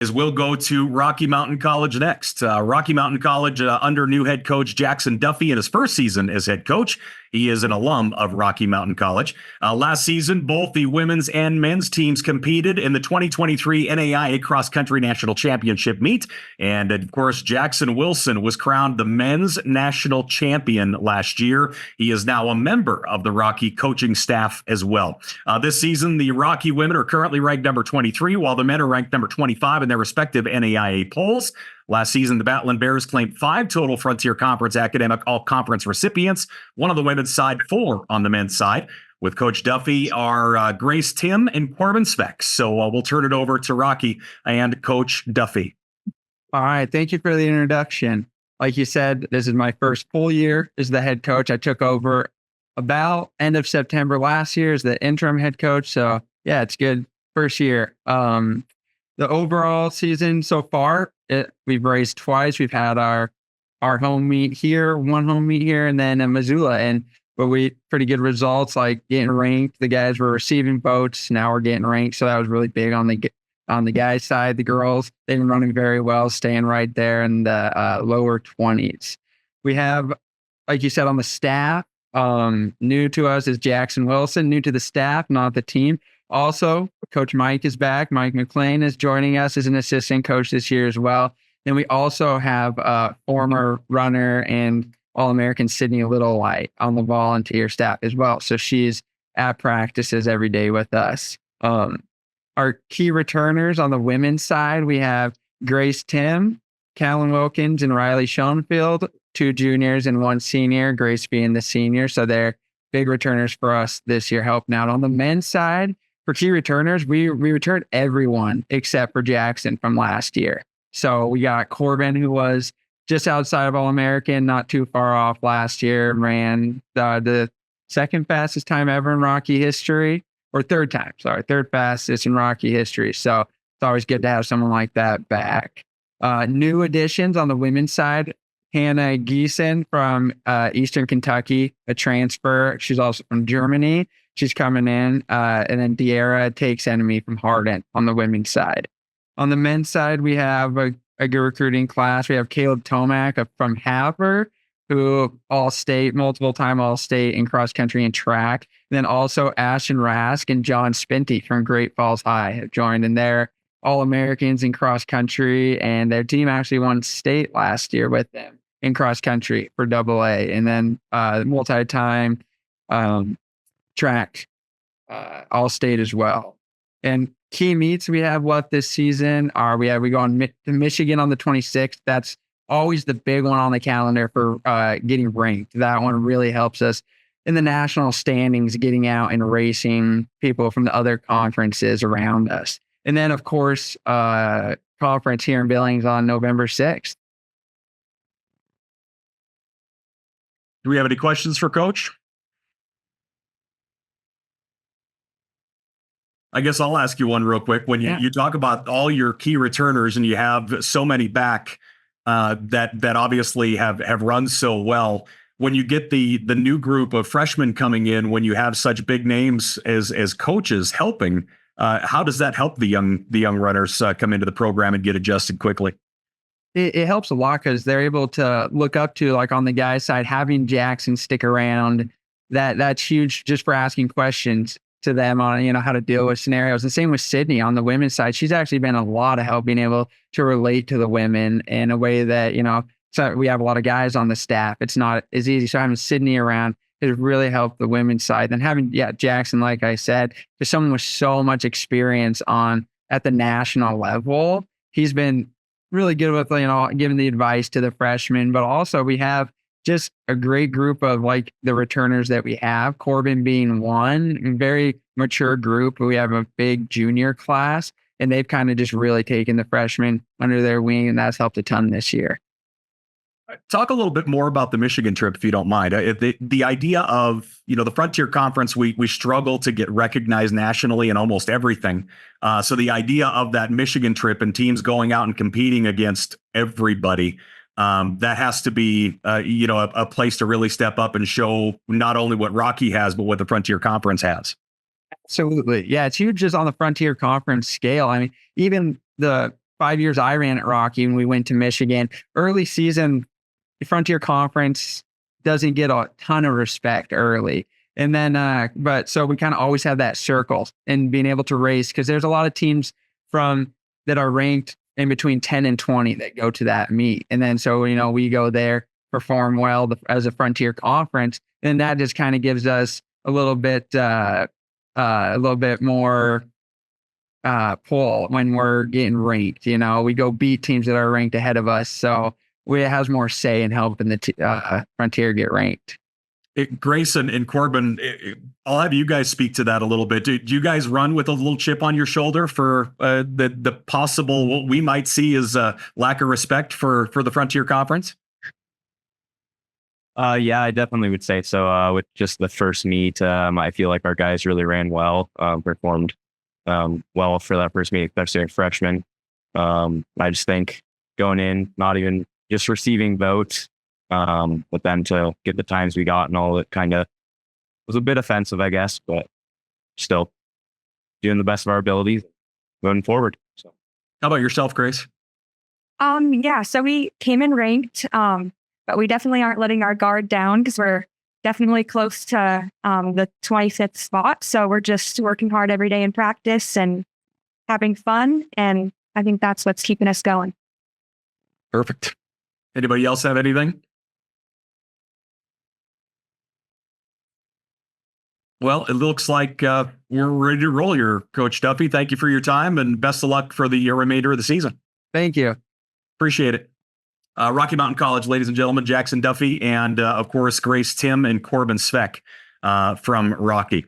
Is we'll go to Rocky Mountain College next. Rocky Mountain College under new head coach Jackson Duffy in his first season as head coach. He is an alum of Rocky Mountain College. Last season, both the women's and men's teams competed in the 2023 NAIA Cross Country National Championship meet. And of course, Jackson Wilson was crowned the men's national champion last year. He is now a member of the Rocky coaching staff as well. This season, the Rocky women are currently ranked number 23, while the men are ranked number 25 in their respective NAIA polls. Last season, the Battling Bears claimed 5 total Frontier Conference academic all-conference recipients, one on the women's side, 4 on the men's side. With Coach Duffy are Grace Tim and Corbin Speck. So we'll turn it over to Rocky and Coach Duffy. All right. Thank you for the introduction. Like you said, this is my first full year as the head coach. I took over about end of September last year as the interim head coach. So yeah, it's good. First year. The overall season so far, we've raced twice. We've had our home meet here, one home meet here, and then in Missoula. But we pretty good results, like getting ranked. The guys were receiving votes. Now we're getting ranked. So that was really big on the guys' side. The girls, they've been running very well, staying right there in the lower 20s. We have, like you said, on the staff, new to us is Jackson Wilson, new to the staff, not the team. Also, Coach Mike is back. Mike McLean is joining us as an assistant coach this year as well. And we also have former runner and All-American Sydney Littlelight on the volunteer staff as well. So she's at practices every day with us. Our key returners on the women's side, we have Grace Tim, Callan Wilkins, and Riley Schoenfield, 2 juniors and 1 senior, Grace being the senior. So they're big returners for us this year, helping out. On the men's side, for key returners, we returned everyone except for Jackson from last year. So we got Corbin, who was just outside of All-American, not too far off last year, ran the second fastest time ever in Rocky history, or third fastest in Rocky history. So it's always good to have someone like that back. New additions on the women's side, Hannah Giesen from Eastern Kentucky, a transfer. She's also from Germany. She's coming in. And then De'Ara takes enemy from Hardin on the women's side. On the men's side, we have a good recruiting class. We have Caleb Tomac from Havre, who all-state, multiple-time all-state in cross-country and track. And then also Ashton Rask and John Spinty from Great Falls High have joined, and they're All-Americans in cross-country, and their team actually won state last year with them in cross-country for AA. And then multi-time track all-state as well. And key meets we have left this season are we go on to Michigan on the 26th. That's always the big one on the calendar for getting ranked. That one really helps us in the national standings, getting out and racing people from the other conferences around us. And then, of course, conference here in Billings on November 6th. Do we have any questions for Coach? I guess I'll ask you one real quick. When you talk about all your key returners and you have so many back that obviously have run so well, when you get the new group of freshmen coming in, when you have such big names as coaches helping, how does that help the young runners come into the program and get adjusted quickly? It helps a lot because they're able to look up to, like on the guys' side, having Jackson stick around. That's huge just for asking questions to them on, how to deal with scenarios. The same with Sydney on the women's side. She's actually been a lot of help being able to relate to the women in a way that, so we have a lot of guys on the staff. It's not as easy. So having Sydney around has really helped the women's side. And having, Jackson, like I said, just someone with so much experience at the national level, he's been really good with, giving the advice to the freshmen, but also we have just a great group of like the returners that we have, Corbin being one, very mature group. We have a big junior class, and they've kind of just really taken the freshmen under their wing, and that's helped a ton this year. Talk a little bit more about the Michigan trip, if you don't mind. The idea of, the Frontier Conference, we struggle to get recognized nationally in almost everything. So the idea of that Michigan trip and teams going out and competing against everybody, that has to be, a place to really step up and show not only what Rocky has, but what the Frontier Conference has. Absolutely. Yeah, it's huge just on the Frontier Conference scale. I mean, even the 5 years I ran at Rocky when we went to Michigan. Early season, the Frontier Conference doesn't get a ton of respect early. And then, but so we kind of always have that circle and being able to race, because there's a lot of teams that are ranked in between 10 and 20 that go to that meet. And then, so, we go there, perform well as a Frontier Conference. And that just kind of gives us a little bit more pull when we're getting ranked. We go beat teams that are ranked ahead of us. So it has more say in helping the Frontier get ranked. Grace and Corbin, I'll have you guys speak to that a little bit. Do you guys run with a little chip on your shoulder for the possible, what we might see as a lack of respect for the Frontier Conference? Yeah, I definitely would say so. With just the first meet, I feel like our guys really ran well, performed well for that first meet, especially freshmen. I just think going in, not even just receiving votes, but then to get the times we got and all, it kind of was a bit offensive, I guess, but still doing the best of our abilities, moving forward. So, how about yourself, Grace? Yeah, so we came in ranked, but we definitely aren't letting our guard down, because we're definitely close to the 25th spot. So we're just working hard every day in practice and having fun. And I think that's what's keeping us going. Perfect. Anybody else have anything? Well, it looks like we're ready to roll here, Coach Duffy. Thank you for your time, and best of luck for the remainder of the season. Thank you. Appreciate it. Rocky Mountain College, ladies and gentlemen, Jackson Duffy, and of course, Grace Tim and Corbin Sveck from Rocky.